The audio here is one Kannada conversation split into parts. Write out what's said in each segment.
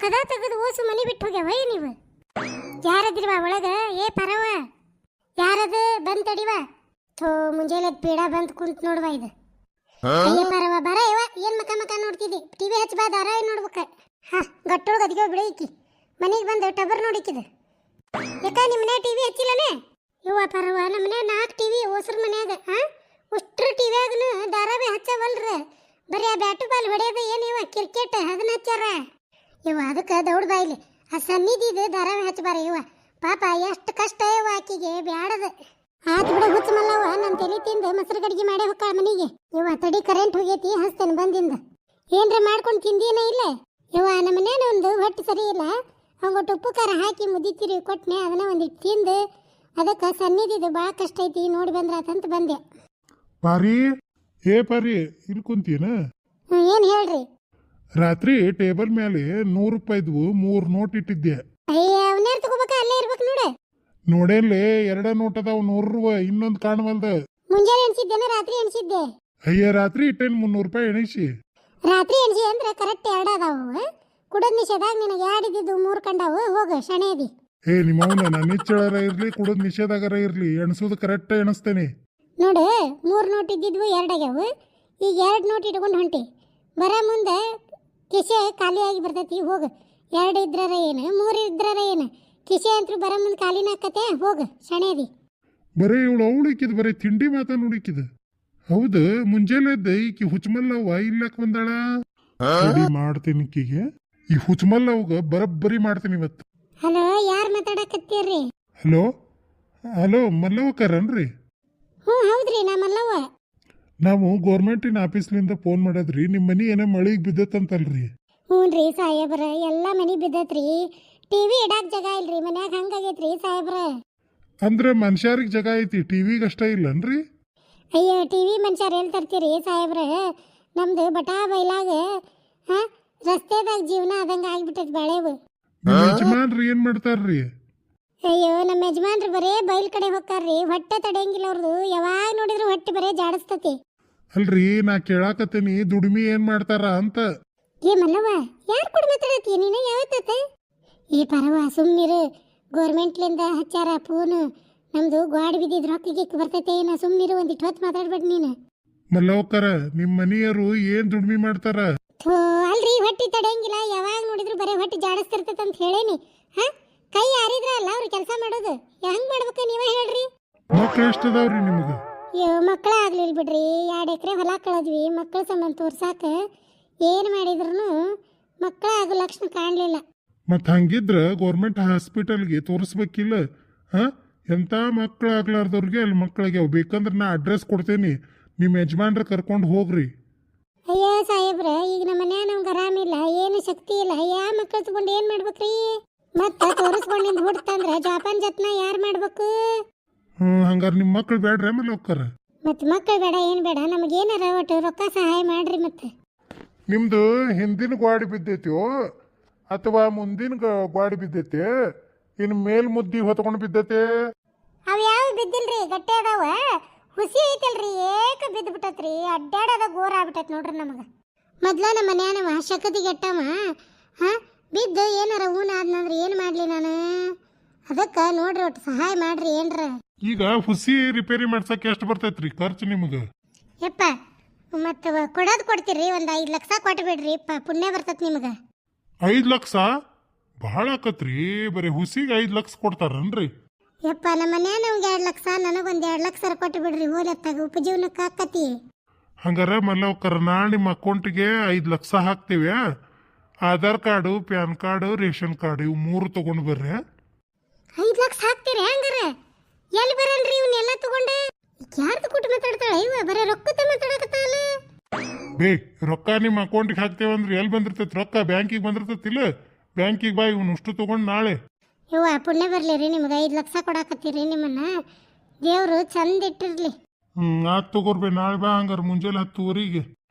ಕದ ತೆಗೆದು ಓಸು ಮನೆ ಬಿಟ್ಟು ಹೋಗ್ಯಾವ ನೀವು ಯಾರದ್ರಿವ ಒಳಗ ಏ ಪರವ ಯಾರದು ಬಂದ್ ತಡಿವ ಥೋ ಮುಂಜಾನೆ ಪೀಡ ಬಂದ್ ಕುಂತ್ ನೋಡುವ ಇದು ಅಯ್ಯ ಪರವ ಬರ ಇವ ಏನ್ ಮಕ ನೋಡ್ತಿದ್ದಿ ಟಿವಿ ಹಚ್ಚ ಬಾ ಧಾರಾವಾಹಿ ನೋಡ್ಬೇಕ ಹಾ ಗಟ್ಟೊಳಗ ಅದಕ್ಕೆ ಬಿಡೈಕಿ ಮನೆಗೆ ಬಂದು ಟಬರ್ ನೋಡಿಕಿದ ಯಾಕ ನಿಮ್ಮ ಮನೆ ಟಿವಿ ಹಚ್ಚಿಲ್ಲನೆ ಇವ ಪರವ ನಮ್ಮ ಮನೆ 4 ಟಿವಿ ಓಸರ ಮನ್ಯಾಗ ಉಷ್ಟ್ರ ಟಿವಿಯಾಗನು ಧಾರಾವಾಹಿ ಹಚ್ಚವಲ್ರ ಬರೀ ಆ ಬ್ಯಾಟು ಬಾಲ್ ಹೊಡೆಯೋದು ಏನು ಇವ ಕ್ರಿಕೆಟ್ ಅದನ್ನ ಹಚ್ಚಾರ ಇವ ಅದಕ್ಕೆ ದೌಡ್ ಬಾಯ್ಲಿ ಆ ಸನ್ನಿಧಿದು ಧಾರಾವಾಹಿ ಹಚ್ಚಬಾರ ಇವ ಪಾಪ ಎಷ್ಟು ಕಷ್ಟ ಇವ ಆಕಿಗೆ ಬ್ಯಾಡದ ಆತ್ ಬಿಡ ಹುಚ್ಚ ಮಲ್ಲವ ನನ್ನ ತಲೆ ತಿಂದು ಮೊಸರು ಗಡಿಗೆ ಮಾಡೇ ಹೊಕ್ಕಾಳ ಮನೆಗೆ ಇವ ತಡಿ ಕರೆಂಟ್ ಹೋಗೈತಿ ಹಸ್ತೇನೆ ಬಂದಿಂದ ಏನ್ರ ಮಾಡ್ಕೊಂಡು ತಿಂದೇನ ಇಲ್ಲ ಇವ ನಮ್ಮ ಮನೇನ ಒಂದು ಹೊಟ್ಟೆ ಸರಿ ಇಲ್ಲ ಅವಂಗೊಟ್ಟು ಉಪ್ಪು ಖಾರ ಹಾಕಿ ಮುದ್ದಿತ್ತಿರಿ ಕೊಟ್ಟನೆ ಅದನ್ನ ಒಂದಿಟ್ಟು ತಿಂದು ಅದಕ್ಕೆ ಸನ್ನಿಧಿದು ಭಾಳ ಕಷ್ಟ ಐತಿ ನೋಡಿ ಬಂದ್ರಾತಂತ ಬಂದೆ ಪಾರಿ ಏ ಪಾರಿ ಇಲ್ಲಿ ಕುಂತೀನ ಏನು ಹೇಳ್ರಿ ರಾತ್ರಿ ಟೇಬಲ್ ಮೇಲೆ 100 ರೂಪಾಯಿದ್ವು 3 ನೋಟ್ ಇಟ್ಟಿದ್ದೆ ಅಯ್ಯ ಅವನ್ಯಾರು ತಗೋಬೇಕ ಅಲ್ಲೇ ಇರ್ಬೇಕು ನೋಡ ನೋಡೇನ್ಲೆ 2 ನೋಟ್ ಅದಾವ 100 ರೂಪಾಯಿ ಇನ್ನೊಂದು ಕಾಣವಲ್ದ ಮುಂಜಾನೆ ಎಣಿಸಿದ್ದೇನ ರಾತ್ರಿ ಎಣಿಸಿದ್ದೆ ಅಯ್ಯ ರಾತ್ರಿ ಇಟ್ಟೇನ್ 300 ರೂಪಾಯಿ ಎಣಿಸಿ ರಾತ್ರಿ ಎಣಿಸಿ ಅಂದ್ರೆ ಕರೆಕ್ಟ್ 2 ಅದಾವು ಕುಡದ್ ನಿಷೇಧಾಗ ನಿನಗೆ 2 ಇದ್ದಿದ್ದು 3 ಕಂಡಾವು ಹೋಗ ಶಣೇದಿ ಏ ನಿಮ್ಮವನ ನನ್ನ ನಿಚ್ಚಳರ ಇರ್ಲಿ ಕುಡದ್ ನಿಷೇಧಾಗರ ಇರ್ಲಿ ಎಣಸೋದು ಕರೆಕ್ಟ್ ಎಣಿಸ್ತೇನೆ ನೋಡು 3 ನೋಟ್ ಇದ್ದಿದ್ವು 2 ಆಗ್ಯಾವು ಈಗ 2 ನೋಟ್ ಇಟ್ಕೊಂಡು ಹೊಂಟಿ ಬರ ಮುಂದೆ ಕಿಸೆ ಖಾಲಿಯಾಗಿ ಬರ್ತೈತಿ ಹೋಗು 2 ಇದ್ರಾರ ಏನು 3 ಇದ್ರಾರ ಏನು ಕಿಸೆ ಅಂತೂ ಬರ ಮುಂದೆ ಖಾಲಿನ ಆಕತೆ ಹೋಗು ಶಣೇದಿ ಬರೀ ಇವಳು ಅವಳಿಕಿದ್ ಬರೀ ತಿಂಡಿ ಮಾತಾ ನೋಡಿಕಿದ ಹೌದು ಮುಂಜಾನೆ ಎದ್ದ ಈಕಿ ಹುಚ್ಚಮಲ್ಲವ್ವ ಇಲ್ಲಕ್ ಬಂದಾಳ ರೆಡಿ ಮಾಡ್ತೀನಿ ಈಕಿಗೆ ಈ ಹುಚ್ಚಮಲ್ಲವ್ಗ ಬರಬ್ಬರಿ ಮಾಡ್ತೀನಿ ಇವತ್ತು ಹಲೋ ಯಾರು ಮಾತಾಡಕತ್ತೀರಿ ಹಲೋ ಹಲೋ ಮಲ್ಲವ್ಕರನ್ರಿ ಹೌದ್ರಿ ನಾ ಮಲ್ಲವ್ವ ನಾವು ಗೌರ್ಮೆಂಟಿನ ಆಫೀಸ್ಲಿಂದ ಫೋನ್ ಮಾಡದ್ರಿ ನಿಮ್ಮ ಮನಿ ಏನೋ ಮಳಿಗೆ ಬಿದ್ದತ್ತಂತಲ್ರಿ ಹ್ಞೂನ್ರಿ ಸಾಹೇಬ್ರ ಎಲ್ಲ ಮನೆ ಬಿದ್ದತ್ರಿ ಟಿವಿ ಇಡಾಕ್ ಜಾಗ ಇಲ್ರಿ ಮನ್ಯಾಗ ಹಂಗಾಗೈತ್ರಿ ಸಾಹೇಬ್ರ ಅಂದ್ರೆ ಮನುಷ್ಯರಿಗೆ ಜಾಗ ಐತಿ ಟಿವಿಗೆ ಅಷ್ಟ ಇಲ್ಲನ್ರಿ ಅಯ್ಯೋ ಟಿವಿ ಮನುಷ್ಯರು ಎಲ್ಲಿ ತರ್ತೀರಿ ಸಾಹೇಬ್ರ ನಮ್ದು ಬಟಾ ಬೈಲಾಗ ರಸ್ತೆದಾಗ ಜೀವನ ಆದಂಗೆ ಆಗ್ಬಿಟ್ಟೈತಿ ಬಾಳೆವು ನಿಮ್ಮ ಯಜಮಾನ್ರಿ ಏನ್ ಮಾಡ್ತಾರ್ರಿ ಅಯ್ಯೋ ನಮ್ಮ ಯಜಮಾನ್ರು ಬರೇ ಬೈಲ್ ಕಡೆ ಹೋಗ್ತಾರ್ರಿ ಹೊಟ್ಟೆ ತಡೆಯಂಗಿಲ್ಲ ಅವ್ರದ್ದು ಯಾವಾಗ ನೋಡಿದ್ರು ಹೊಟ್ಟೆ ಬರೇ ಜಾಡಿಸ್ತತಿ ಅಲ್ರಿ ನಾ ಕೇಳಾಕತ್ತೀನಿ ದುಡಿಮಿ ಏನ್ ಮಾಡ್ತಾರ ಅಂತ ಏ ಮಲ್ಲವ್ವ ಯಾರು ಕೂಡ ಮಾತಾಡತ್ತಿ ನೀನು ಯಾವತ್ತ ಏ ಪರವ ಸುಮ್ನಿರು ಗೌರ್ಮೆಂಟ್ಲಿಂದ ಹಚ್ಚಾರ ಫೋನು ನಮ್ದು ಗಾಡಿ ಬಿದ್ದಿದ್ ರೊಕ್ಕಿಗೆ ಬರ್ತೈತೆ ನಾ ಸುಮ್ನಿರು ಒಂದಿಟ್ಟು ಹೊತ್ತು ಮಾತಾಡ್ಬೇಡ ನೀನು ಮಲ್ಲವಕ್ಕರ ನಿಮ್ಮ ಮನಿಯರು ಏನ್ ದುಡಿಮಿ ಮಾಡ್ತಾರ ಅಲ್ರಿ ಹೊಟ್ಟಿ ತಡೆಯಂಗಿಲ್ಲ ಯಾವಾಗ ನೋಡಿದ್ರು ಬರೇ ಹೊಟ್ಟಿ ಜಾಡಿಸ್ತಿರ್ತೈತೆ ಅಂತ ಹೇಳೇನಿ ಕೈ ಯಾರಿದ್ರ ಅಲ್ಲ ಅವ್ರು ಕೆಲಸ ಮಾಡೋದು ಹೆಂಗ್ ಮಾಡ್ಬೇಕು ನೀವೇ ಹೇಳ್ರಿ ಮಕ್ಳು ಎಷ್ಟದಾವ್ರಿ ನಿಮ್ಗ ಅಯ್ಯೋ ಮಕ್ಕಳ ಆಗ್ಲಿಲ್ಲ ಬಿಡ್ರಿ 2 ಎಕರೆ ಹೊಲ ಕಳದ್ವಿ ಮಕ್ಕಳ ಸಂಬಂಧ ತೋರ್ಸಾಕ ಏನ್ ಮಾಡಿದ್ರು ಮಕ್ಕಳ ಆಗೋ ಲಕ್ಷಣ ಕಾಣ್ಲಿಲ್ಲ ಮತ್ ಹಂಗಿದ್ರ ಗೌರ್ಮೆಂಟ್ ಹಾಸ್ಪಿಟಲ್ಗೆ ತೋರಿಸ್ಬೇಕಿಲ್ಲ ಎಂತ ಮಕ್ಳು ಆಗ್ಲಾರ್ದವ್ರಿಗೆ ಅಲ್ಲಿ ಮಕ್ಳಿಗೆ ಬೇಕಂದ್ರೆ ನಾ ಅಡ್ರೆಸ್ ಕೊಡ್ತೇನಿ ನಿಮ್ಮ ಯಜಮಾನ್ರ ಕರ್ಕೊಂಡು ಹೋಗ್ರಿ ಅಯ್ಯೋ ಸಾಹೇಬ್ರ ಈಗ ನಮ್ಮ ಮನ್ಯಾಗ ನಮ್ಗೆ ಆರಾಮಿಲ್ಲ ಏನು ಶಕ್ತಿ ಇಲ್ಲ ಯಾವ ಮಕ್ಕಳು ತಗೊಂಡು ಏನ್ ಮಾಡ್ಬೇಕ್ರಿ ಮತ್ತ ತೋರಿಸ್ಕೊಂಡಿಂದ ಹುಡ್ತಂದ್ರ ಜೋಪಾನ್ ಜತ್ನ ಯಾರು ಮಾಡ್ಬೇಕು ಹಂಗಾರ ನಿಮ್ಮ ಮಕ್ಳು ಬೇಡ್ರಿ ಆಮೇಲೆ ಹೋಗ್ತಾರ ಮತ್ ಮಕ್ಕಳು ಬೇಡ ಏನ್ ಬೇಡ ನಮಗೇನಾರ ಒಟ್ಟು ರೊಕ್ಕ ಸಹಾಯ ಮಾಡ್ರಿ ಮತ್ತೆ ನಿಮ್ದು ಹಿಂದಿನ ಗಾಡಿ ಬಿದ್ದೈತಿಯೋ ಅಥವಾ ಮುಂದಿನ ಗಾಡಿ ಬಿದ್ದೈತೆ ಇನ್ನು ಮೇಲ್ ಮುದ್ದಿ ಹೊತ್ಕೊಂಡು ಬಿದ್ದೈತೆ ಅವ್ ಯಾವ ಬಿದ್ದಿಲ್ರಿ ಗಟ್ಟಿ ಅದಾವ ಹುಸಿ ಐತಲ್ರಿ ಏಕ ಬಿದ್ದು ಬಿಟ್ಟತ್ರಿ ಅಡ್ಡಾಡದ ಗೋರ ಆಗ್ಬಿಟ್ಟೈತಿ ನೋಡ್ರಿ ನಮಗ ಮೊದ್ಲ ನಮ್ಮ ಮನ್ಯಾನವ ಶಕತಿ ಗೆಟ್ಟವ ಬಿದ್ದು ಏನಾರ ಊನ ಆದ್ನಂದ್ರೆ ಏನ್ ಮಾಡ್ಲಿ ನಾನು ಅದಕ್ಕ ನೋಡ್ರಿ ಒಟ್ಟು ಸಹಾಯ ಮಾಡ್ರಿ ಏನ್ರ ಈಗ ಹುಸಿ ರಿಪೇರಿ ಮಾಡ್ಸಕ್ಕೆ ಎಷ್ಟು ಬರ್ತೈತ್ರಿ ಖರ್ಚು ನಿಮಗ ಯಪ್ಪ ಮತ್ತ ಕೊಡೋದು ಕೊಡ್ತೀರಿ ಒಂದ್ 5 ಲಕ್ಷ ಕೊಟ್ಟು ಬಿಡ್ರಿ ಪುಣ್ಯ ಬರ್ತೈತಿ ನಿಮಗ 5 ಲಕ್ಷ ಬಹಳ ಆಕತ್ರಿ ಬರೀ ಹುಸಿಗೆ 5 ಲಕ್ಷ ಕೊಡ್ತಾರನ್ರಿ ಯಪ್ಪ ನಮ್ಮ ಮನ್ಯಾಗ ನಮ್ಗೆ 2 ಲಕ್ಷ ನನಗೊಂದ್ 2 ಲಕ್ಷ ಕೊಟ್ಟು ಬಿಡ್ರಿ ಹೋಲತ್ತಾಗ ಉಪಜೀವನಕ್ಕೆ ಆಕತಿ ಹಂಗಾರ ಮಲ್ಲವಕ್ಕರ ನಾಳೆ ನಿಮ್ಮ ಅಕೌಂಟಿಗೆ 5 ಲಕ್ಷ ಹಾಕ್ತೀವಿ Aadhaar card PAN card ration card ಇವು 3 ತಗೊಂಡು ಬರ್ರಿ 5 ಲಕ್ಷ ಹಾಕ್ತೀರಿ ಹಂಗಾರ ಎಲ್ಲಿ ಬರಲ್ರಿ ಇವನ್ನೆಲ್ಲ ತಗೊಂಡೆ ಯಾರ್ದು ಕೊಟ್ಟು ಮಾತಾಡ್ತಾಳೆ ಇವ ಬರೀ ರೊಕ್ಕದ ಮಾತಾಡಕತ್ತಾಳ ಬೇ ರೊಕ್ಕ ನಿಮ್ಮ ಅಕೌಂಟಿಗೆ ಹಾಕ್ತೇವಂದ್ರೆ ಎಲ್ಲಿ ಬಂದಿರ್ತೈತಿ ರೊಕ್ಕ ಬ್ಯಾಂಕಿಗೆ ಬಂದಿರ್ತೈತಿಲ್ಲ ಬ್ಯಾಂಕಿಗೆ ಬಾ ಇವ್ನು ಅಷ್ಟು ತಗೊಂಡು ನಾಳೆ ಇವ ಪುಣ್ಯ ಬರ್ಲಿ ರೀ ನಿಮ್ಗೆ 5 ಲಕ್ಷ ಕೊಡಾಕತ್ತೀರಿ ನಿಮ್ಮನ್ನ ದೇವ್ರು ಚಂದ ಇಟ್ಟಿರ್ಲಿ ಆತ್ ತಗೋರ್ಬೇ ನಾಳೆ ಬಾ ಹಂಗಾರ ಮುಂಜಾನೆ 10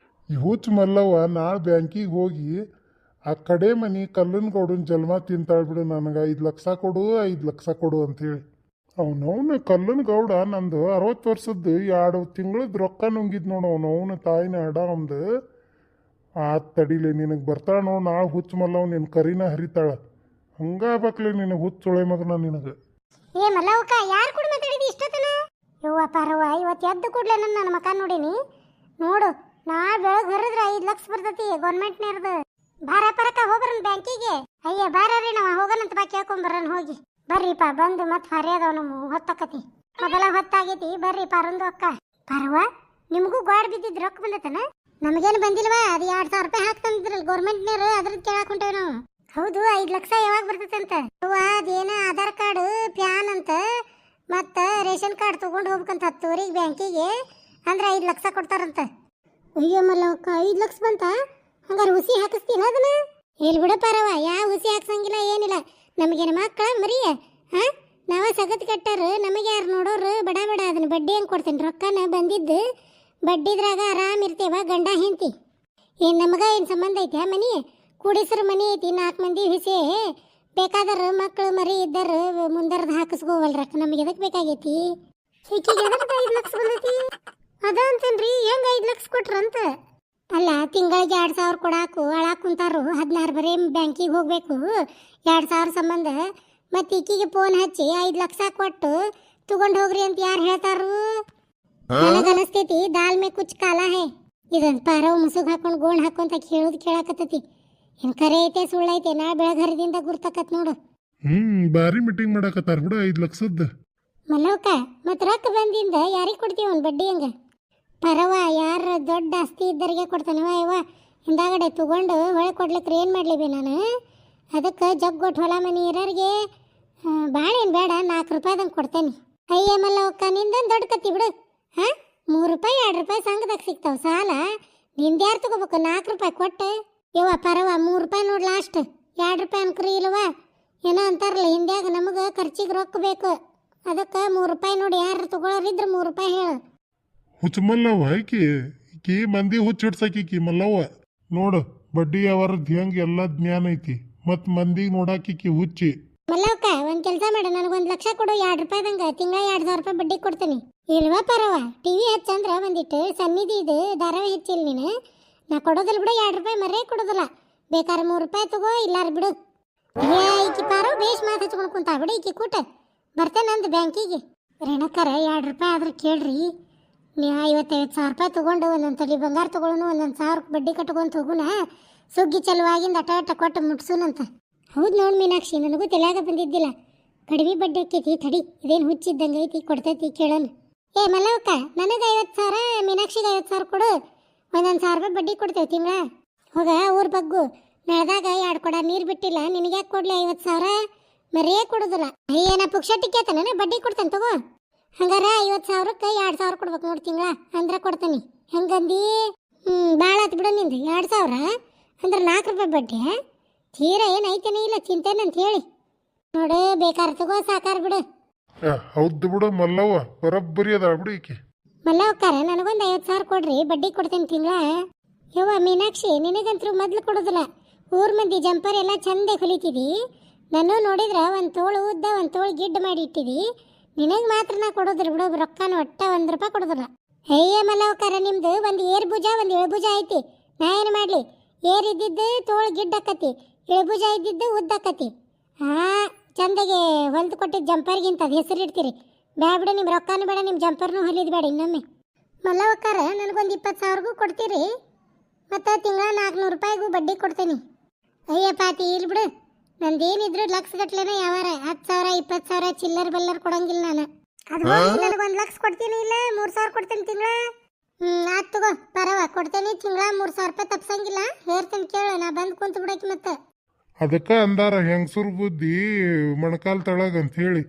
ಹುಚ್ಚ ಮಲ್ಲವ್ವ ನಾಳೆ ಬ್ಯಾಂಕಿಗೆ ಹೋಗಿ ಆ ಕಡೆ ಮನಿ ಕಲ್ಲನ್ ಗೌಡನ ಜನ್ಮ ತಿಂತಾಳ್ಬಿಡು ನನಗೆ 5 ಲಕ್ಷ ಕೊಡು 5 ಲಕ್ಷ ಕೊಡು ಅಂತೇಳಿ ಅವನವನು ಕಲ್ಲನ್ ಗೌಡ ನಂದು 60 ವರ್ಷದ್ದು 2 ತಿಂಗಳದ ರೊಕ್ಕ ನುಂಗಿದ್ ನೋಡು ಅವನವನ ತಾಯಿನ ಅಡ ಅವ್ದು ತಡಿಲಿ ನಿನಗೆ ಬರ್ತಾಳ ನೋಡು ನಾಳೆ ಹುಚ್ಚ ಮಲ್ಲವ್ ನಿನ್ನ ಕರಿನ ಹರಿತಾಳ ಹಂಗಾಗ್ಬೇಕ್ಲಿ ನಿನಗೆ ಹುಚ್ಚೊಳೆ ಮಗನ ನಿನಗೆ. ಏ ಮಲ್ಲವಕ್ಕ ಯಾರು ಕೂಡ ಮಾತಾಡಿದಿ ಇಷ್ಟತನ? ಯವ್ವ ಪರವ ಇವತ್ತು ಎದ್ದು ಕೂಡ್ಲೆ ನನ್ನ ಮಕ ನೋಡೀನಿ ನೋಡು. ನಾ ಬೆಳಗ್ಗೆ ಹರಿದ್ರೆ 5 ಲಕ್ಷ ಬರ್ತೈತಿ ಗೌರ್ಮೆಂಟ್ನೇರ್ದು. ಬಾರ ಪರಕ ಹೋಗ್ರನ್ ಬ್ಯಾಂಕಿಗೆ. ಅಯ್ಯ ಬಾರ್ರಿ ನಾವು ಹೋಗೋಣಂತ ಬಾ ಕೇಳ್ಕೊಂಬರ್ರನ್ ಹೋಗಿ. ಬರ್ರಿಪ್ಪ ಬಂದು ಮತ್ತೆ ಹರಿಯದವ್ ನಮ್ಮ ಹೊತ್ತಕತಿ ಮೊದಲ ಹೊತ್ತಾಗೈತಿ. ಬರ್ರಿ ಪರಂದು ಅಕ್ಕ. ಪರವ ನಿಮಗೂ ಗಾಡ್ ಬಿದ್ದಿದ್ ರೊಕ್ಕ ಬಂದತನ? ನಮಗೇನು ಬಂದಿಲ್ವಾ? ಅದು 2,000 ರೂಪಾಯಿ ಹಾಕ್ತಂದ್ರಲ್ಲ ಗೌರ್ಮೆಂಟ್ನೇರು, ಅದ್ರದ್ದು ಕೇಳಕ್ ಹೊಂಟೇವ್ ನಾವು. ಹೌದು 5 ಲಕ್ಷ ಯಾವಾಗ ಬರ್ತೈತಂತ? ಅದೇನ ಆಧಾರ್ ಕಾರ್ಡ್ ಪ್ಯಾನ್ ಅಂತ ಮತ್ತ ರೇಷನ್ ಕಾರ್ಡ್ ತಗೊಂಡು ಹೋಗ್ಬೇಕಂತ 10 ಬ್ಯಾಂಕಿಗೆ. ಅಂದ್ರೆ 5 ಲಕ್ಷ ಕೊಡ್ತಾರಂತ. ಅಯ್ಯೋ ಮಲ್ಲವಕ್ಕ 5 ಲಕ್ಷ ಬಂತ? ಹಂಗಾರೆ ಹುಸಿ ಹಾಕಿಸ್ತೀನ ಅದನ್ನ? ಇಲ್ಲಿ ಬಿಡ ಪರವ ಯಾವ ಹುಸಿ ಹಾಕ್ಸಂಗಿಲ್ಲ ಏನಿಲ್ಲ. ನಮಗೇನು ಮಕ್ಕಳ ಮರಿಯ ಹಾ? ನಾವ ಸಗತ್ ಕಟ್ಟಾರ ನಮಗೆ ಯಾರು ನೋಡೋರು? ಬಡ ಬಡ ಅದನ್ನ ಬಡ್ಡಿ ಹಂಗೆ ಕೊಡ್ತೇನೆ. ರೊಕ್ಕನ ಬಂದಿದ್ದು ಬಡ್ಡಿದ್ರಾಗ ಆರಾಮ್ ಇರ್ತೇವ ಗಂಡ ಹೆಂಡತಿ. ಏನು ನಮಗ ಏನು ಸಂಬಂಧ ಐತೆ? ಮನಿ ಕೂಡಿಸ್ರ ಮನಿ ಐತಿ 4 ಮಂದಿ ಹುಸಿ ಬೇಕಾದರ ಮಕ್ಕಳು ಮರಿ ಇದ್ದಾರ ಮುಂದರ್ದು ಹಾಕಿಸ್ಕೋವಲ್ ರೊಕ್ಕ. ನಮಗೆ ಎದಕ್ಕೆ ಬೇಕಾಗೈತಿ? ಈಕಿಗೆ ಎದಕ್ಕೆ 5 ಲಕ್ಷ ಬಂದೈತಿ? ಅದ ಅಂತೇನ್ರಿ ಹೆಂಗ 5 ಲಕ್ಷ ಕೊಟ್ರಂತ? ಅಲ್ಲ ತಿಂಗಳಿಗೆ 2,000 ಕೊಡಾಕು ಅಳಾಕ್ ಕುಂತಾರು. 16 ಬರೀ ಬ್ಯಾಂಕಿಗೆ ಹೋಗ್ಬೇಕು 2,000 ಸಂಬಂಧ. ಮತ್ತೆ ಈಕಿಗೆ ಫೋನ್ ಹಚ್ಚಿ 5 ಲಕ್ಷ ಕೊಟ್ಟು ತಗೊಂಡು ಹೋಗ್ರಿ ಅಂತ ಯಾರು ಹೇಳ್ತಾರು? ನನಗನಸ್ತೈತಿ ದಾಲ್ ಮೇ ಕುಚ್ ಕಾಲ ಹೇ. ಇದನ್ ಪಾರವ್ ಮುಸುಗ್ ಹಾಕೊಂಡು ಗೋಣ್ ಹಾಕೊಂತ ಕೇಳೋದು ಕೇಳಾಕತ್ತೈತಿ. ಏನ್ ಕರೆ ಐತೆ ಸುಳ್ಳೈತೆ? ನಾ ಬೆಳಗರದಿಂದ ಗುರ್ತಕತ್ ನೋಡು. ಬಾರಿ ಮೀಟಿಂಗ್ ಮಾಡಕತ್ತಾರ ಬಿಡು 5 ಲಕ್ಷದ. ಮಲ್ಲವಕ್ಕ ಮತ್ ರೊಕ್ಕ ಬಂದಿಂದ ಯಾರಿಗೆ ಕೊಡ್ತೀವಿ ಅವ್ನು ಬಡ್ಡಿ ಹಂಗ? ಪರವ ಯಾರ ದೊಡ್ಡ ಆಸ್ತಿ ಇದ್ದರಿಗೆ ಕೊಡ್ತಾನವ ಯವ್ವ. ಹಿಂದಾಗಡೆ ತಗೊಂಡು ಹೊಳೆ ಕೊಡ್ಲಿಕ್ರೆ ಏನು ಮಾಡ್ಲಿ ಬೇ ನಾನು? ಅದಕ್ಕೆ ಜಗ್ಗೊಟ್ಟು ಹೊಲ ಮನಿ ಇರೋರಿಗೆ ಭಾಳ ಏನು ಬೇಡ 4 ರೂಪಾಯಿದಂಗೆ ಕೊಡ್ತೇನೆ. ಅಯ್ಯ ಮಲ್ಲವಕ್ಕ ನಿಂದೊಂದು ದೊಡ್ಡ ಕತ್ತಿ ಬಿಡು. ಹಾಂ 3 ರೂಪಾಯಿ 2 ರೂಪಾಯಿ ಸಂಘದಾಗ ಸಿಗ್ತಾವ ಸಾಲ. ನಿಂದು ಯಾರು ತಗೋಬೇಕು? 4 ರೂಪಾಯಿ ಕೊಟ್ಟೆ ಯವ್ವ ಪರವ 3 ರೂಪಾಯಿ ನೋಡಿ ಲಾಸ್ಟ್. 2 ರೂಪಾಯಿ ಅನ್ಕ್ರಿ ಇಲ್ವಾ? ಏನೋ ಅಂತಾರಲ್ಲ ಹಿಂದ್ಯಾಗ ನಮಗೆ ಖರ್ಚಿಗೆ ರೊಕ್ಕ ಬೇಕು. ಅದಕ್ಕೆ 3 ರೂಪಾಯಿ ನೋಡಿ ಯಾರು ತಗೊಳ್ಳೋರಿದ್ರೆ 3 ರೂಪಾಯಿ ಹೇಳು. ಹುಚ್ಚ ಮಲ್ಲವ್ವ ಈಕಿ ಮಂದಿ ಹುಚ್ಚ ಹಿಡ್ಸಕೀಕಿ ಮಲ್ಲವ್ವ. ನೋಡು ಬಡ್ಡಿ ಅವರದ್ದು ಹೆಂಗೆ ಎಲ್ಲ ಜ್ಞಾನ ಐತಿ. ಮತ್ತು ಮಂದಿಗೆ ನೋಡಾಕಿಕಿ ಹುಚ್ಚಿ. ಮಲ್ಲವಕ್ಕ ಒಂದು ಕೆಲಸ ಮಾಡು, ನನಗೊಂದು ಲಕ್ಷ ಕೊಡು 2 ರೂಪಾಯಿದಂಗೆ. ತಿಂಗಳ 2,000 ರೂಪಾಯಿ ಬಡ್ಡಿ ಕೊಡ್ತೀನಿ. ಇಲ್ವಾ ಪರವ TV ಹಚ್ಚಂದ್ರೆ ಒಂದಿಟ್ಟು ಸನ್ನಿಧಿ ಇದು ಧಾರಾವಾಹಿ ಹೆಚ್ಚಿಲ್ಲ ನೀನು. ನಾ ಕೊಡೋದಿಲ್ಲ ಬಿಡು 2 ರೂಪಾಯಿ ಮರೇ ಕೊಡೋದಿಲ್ಲ. ಬೇಕಾದ್ರೆ 3 ರೂಪಾಯಿ ತಗೋ ಇಲ್ಲಾರ ಬಿಡು. ಈಕಿ ಪಾರೋ ಬೇಷ್ ಮಾತು ಹಚ್ಕೊಂಡು ಕುಂತ ಬಿಡು. ಈಕಿ ಕೂಟ ಬರ್ತೇನೆ ಅಂದು ಬ್ಯಾಂಕಿಗೆ. ರೇಣಕರ 2 ರೂಪಾಯಿ ಆದ್ರೆ ಕೇಳ್ರಿ. ನೀವು 50,000 ರೂಪಾಯಿ ತೊಗೊಂಡು ಒಂದೊಂದು ತಲೆ ಬಂಗಾರ ತೊಗೊಳನು, 1,000 ಬಡ್ಡಿ ಕಟ್ಕೊಂತ ಹೋಗುನ. ಸುಗ್ಗಿ ಚಲುವಾಗಿಂದ ಅಟ ಕೊಟ್ಟು ಮುಟ್ಸುನಂತ. ಹೌದು ನೋಡಿ ಮೀನಾಕ್ಷಿ, ನನಗೂ ತಲೆಯಾಗ ಬಂದಿದ್ದಿಲ್ಲ. ಕಡಿಮೆ ಬಡ್ಡಿ ಆಕೈತಿ ತಡಿ, ಇದೇನು ಹುಚ್ಚಿದ್ದಂಗೆ ಐತಿ ಕೊಡ್ತೈತಿ ಕೇಳೋಣ. ಏ ಮಲ್ಲವಕ್ಕ ನನಗೆ 50,000 ಮೀನಾಕ್ಷಿಗೆ 50,000 ಕೊಡು. 1,000 ರೂಪಾಯಿ ಬಡ್ಡಿ ಕೊಡ್ತೇವೆ ತಿಂಗಳ. ಹೋಗ ಊರ್ ಬಗ್ಗು ನಳದಾಗ 2 ಕೊಡ ನೀರು ಬಿಟ್ಟಿಲ್ಲ. ನಿನಗ್ಯಾಕೆ ಕೊಡ್ಲಿ 50,000? ಮರೇ ಕೊಡೋದಿಲ್ಲ. ಏನ ಪುಕ್ಷಟ್ಟಿ ಕೇಳ್ತಾನೆ ಬಡ್ಡಿ ಕೊಡ್ತೇನೆ ತಗೋ. ಹಂಗಾರ 50,000ಕ್ಕೆ 2,000 ಕೊಡ್ಬೇಕು ನೋಡಿ ತಿಂಗಳ. ಅಂದ್ರೆ ಕೊಡ್ತೇನೆ. ಹೆಂಗಂದಿ? ಭಾಳ ಆತು ಬಿಡು ನಿಂದು 2,000 ಅಂದ್ರೆ 4 ರೂಪಾಯಿ ಬಡ್ಡಿ. ತೀರ ಏನೈತೇನೆ ಇಲ್ಲ ಚಿಂತೇನೆ ಅಂತ ಹೇಳಿ ನೋಡು. ಬೇಕಾದ್ರೆ ತಗೋ ಸಾಕಾರ ಬಿಡು. ಹೌದು ಬಿಡು ಮಲ್ಲವ್ವ ಬರೋಬ್ಬರಿ ಅದ ಬಿಡು ಈಕಿ. ಮಲ್ಲವಕ್ಕಾರ ನನಗೊಂದು 50,000 ಕೊಡ್ರಿ ಬಡ್ಡಿ ಕೊಡ್ತೇನೆ ತಿಂಗಳ. ಯವ್ವ ಮೀನಾಕ್ಷಿ ನಿನಗಂತರೂ ಮೊದ್ಲು ಕೊಡೋದಿಲ್ಲ. ಊರ್ ಮಂದಿ ಜಂಪರ್ ಎಲ್ಲ ಚಂದೆ ಹೊಲಿತಿದಿ. ನಾನು ನೋಡಿದ್ರೆ 1 ತೋಳು ಉದ್ದ 1 ತೋಳು ಗಿಡ್ಡ ಮಾಡಿ ಇಟ್ಟಿದಿ. ನಿನಗೆ ಮಾತ್ರ ನಾ ಕೊಡೋದಿಲ್ಲ ಬಿಡು. ರೊಕ್ಕನ ಒಟ್ಟ 1 ರೂಪಾಯಿ ಕೊಡೋದಿಲ್ಲ. ಅಯ್ಯ ಮಲ್ಲವಕ್ಕಾರ ನಿಮ್ದು ಒಂದು ಏರ್ಭುಜ ಒಂದು ಇಳಭುಜ ಐತಿ. ನಾ ಏನು ಮಾಡಲಿ? ಏರಿದ್ದಿದ್ದು ತೋಳು ಗಿಡ್ಡ ಆಕತಿ, ಇಳಭುಜ ಇದ್ದಿದ್ದು ಉದ್ದ ಆಕತಿ. ಚಂದಗೆ ಹೊಲ್ದು ಕೊಟ್ಟಿದ್ದು ಜಂಪರ್ಗಿಂತ ಅದು ಹೆಸರು ಇಡ್ತೀರಿ. ಬೇಡ ನಿಮ್ಮ ರೊಕ್ಕನೂ ಬೇಡ, ನಿಮ್ಮ ಜಂಪರ್ನೂ ಹೊಲಿದು ಬೇಡ. ಇನ್ನೊಮ್ಮೆ ಮಲ್ಲವಕ್ಕಾರ ನನಗೊಂದು 20,000ಗೂ ಕೊಡ್ತೀರಿ. ಮತ್ತು ತಿಂಗಳ 400 ರೂಪಾಯಿಗೂ ಬಡ್ಡಿ ಕೊಡ್ತೀನಿ. ಅಯ್ಯಪ್ಪ ಇಲ್ಲಿ ಬಿಡು. ನಂದೇನಿದ್ರು ಲಕ್ಷ ಗಟ್ಲೆನ ಯಾವಾರ 10,000 20,000 ಚಿಲ್ಲರ್ ಬಲ್ಲರ್ ಕೊಡಂಗಿಲ್ಲ ನಾನು. ಅದು ನನಗೆ 1 ಲಕ್ಷ ಕೊಡ್ತೀನಿ. ಇಲ್ಲ 3,000 ಕೊಡ್ತೇನೆ ತಿಂಗಳ. ಆತ್ ತಗೋ ಪರವ ಕೊಡ್ತೇನೆ. ತಿಂಗಳ 3,000 ರೂಪಾಯಿ ತಪ್ಸಂಗಿಲ್ಲ. ಹೇಳ್ತೇನೆ ಕೇಳು. ನಾ ಬಂದು ಕುಂತು ಬಿಡಕ್ಕೆ ಮತ್ತೆ. ಅದಕ್ಕೆ ಅಂದಾರ ಹೆಂಗಸರು ಬುದ್ಧಿ ಮೊಣಕಾಲ್ ತಳಗ ಅಂತ ಹೇಳಿ.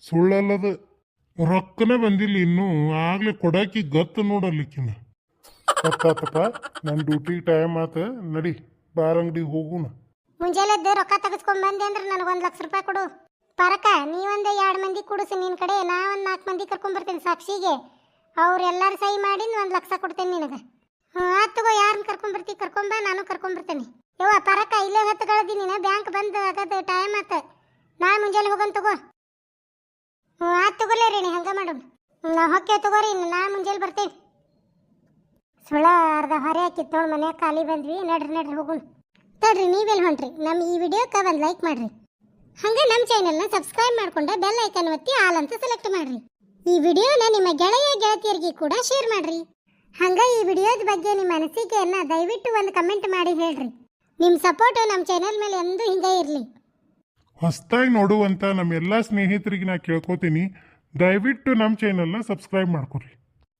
ಸುಳ್ಳಲ್ಲದ ರೊಕ್ಕನ ಬಂದಿಲ್ಲ ಇನ್ನೂ. ಆಗ್ಲೇ ಕೊಡಾಕಿ ಗತ್ತು ನೋಡಲಿಕ್ಕಿನ. ಗೊತ್ತಾತಪ್ಪ ನನ್ನ ಡ್ಯೂಟಿಗೆ ಟೈಮ್ ಆತ. ನಡಿ ಬಾರ್ ಅಂಗಡಿಗೆ ಹೋಗುಣ. ಮುಂಜಾನೆದ್ದು ರೊಕ್ಕ ತೆಗೆಸ್ಕೊಂಡ್ ಬಂದೆ ಅಂದ್ರೆ ನನಗೆ 1 ಲಕ್ಷ ರೂಪಾಯಿ ಕೊಡು. ಪರಕ ನೀವೊಂದು 2 ಮಂದಿ ಕೂಡಿಸಿ ನಿನ್ನ ಕಡೆ. ನಾ ಒಂದು 4 ಮಂದಿ ಕರ್ಕೊಂಬರ್ತೀನಿ ಸಾಕ್ಷಿಗೆ. ಅವ್ರೆಲ್ಲರೂ ಸಹಿ ಮಾಡಿ 1 ಲಕ್ಷ ಕೊಡ್ತೇನೆ ನಿನಗೆ. ಆತ್ ತಗೋ. ಯಾರನ್ನ ಕರ್ಕೊಂಬರ್ತಿ ಕರ್ಕೊಂಬ, ನಾನು ಕರ್ಕೊಂಬರ್ತೇನೆ. ಯವ್ವ ಪರಕ ಇಲ್ಲೇ ಹೊತ್ತುಗಳದಿ ನೀನು. ಬ್ಯಾಂಕ್ ಬಂದು ಆಗದ ಟೈಮ್ ಆತ. ನಾಳೆ ಮುಂಜಾನೆ ಹೋಗೋಣ ತಗೋ. ಆತ್ ತಗೋಲೇ ರೇಣಿ ಹಂಗೆ ಮಾಡೋಣ. ನಾವು ಹೊಕ್ಕೆ ತಗೋರಿ. ನಾಳೆ ಮುಂಜಾನೆ ಬರ್ತೇವೆ. ಸುಳ್ಳ ಅರ್ಧ ಹೊರೆ ಹಾಕಿತ್ತು ನೋಡಿ ಮನ್ಯಾಗ ಖಾಲಿ ಬಂದ್ವಿ. ನಡ್ರಿ ಹೋಗೋಣ. ತಡ್ರಿ ನೀವೆಲ್ಲಿ ಹೊಂಟ್ರಿ? ನಮ್ಮ ಈ ವಿಡಿಯೋಕ್ಕೆ ಒಂದು ಲೈಕ್ ಮಾಡ್ರಿ. ಹಂಗೆ ನಮ್ಮ ಚಾನೆಲ್ನ ಸಬ್ಸ್ಕ್ರೈಬ್ ಮಾಡ್ಕೊಂಡೆ ಬೆಲ್ ಐಕನ್ ಒತ್ತಿ ಆಲ್ ಅಂತ ಸೆಲೆಕ್ಟ್ ಮಾಡ್ರಿ. ಈ ವಿಡಿಯೋನ ನಿಮ್ಮ ಗೆಳತಿಯರಿಗೆ ಕೂಡ ಶೇರ್ ಮಾಡ್ರಿ. ಹಂಗೆ ಈ ವಿಡಿಯೋದ ಬಗ್ಗೆ ನಿಮ್ಮ ಅನಿಸಿಕೆಯನ್ನ ದಯವಿಟ್ಟು ಒಂದು ಕಮೆಂಟ್ ಮಾಡಿ ಹೇಳ್ರಿ. ನಿಮ್ಮ ಸಪೋರ್ಟು ನಮ್ಮ ಚಾನೆಲ್ ಮೇಲೆ ಎಂದೂ ಹಿಂಗೆ ಇರಲಿ. ಹೊಸ್ದಾಗಿ ನೋಡುವಂಥ ನಮ್ಮ ಎಲ್ಲ ಸ್ನೇಹಿತರಿಗೆ ನಾ ಕೇಳ್ಕೊತೀನಿ, ದಯವಿಟ್ಟು ನಮ್ಮ ಚಾನಲ್ನ ಸಬ್ಸ್ಕ್ರೈಬ್ ಮಾಡ್ಕೊರಿ.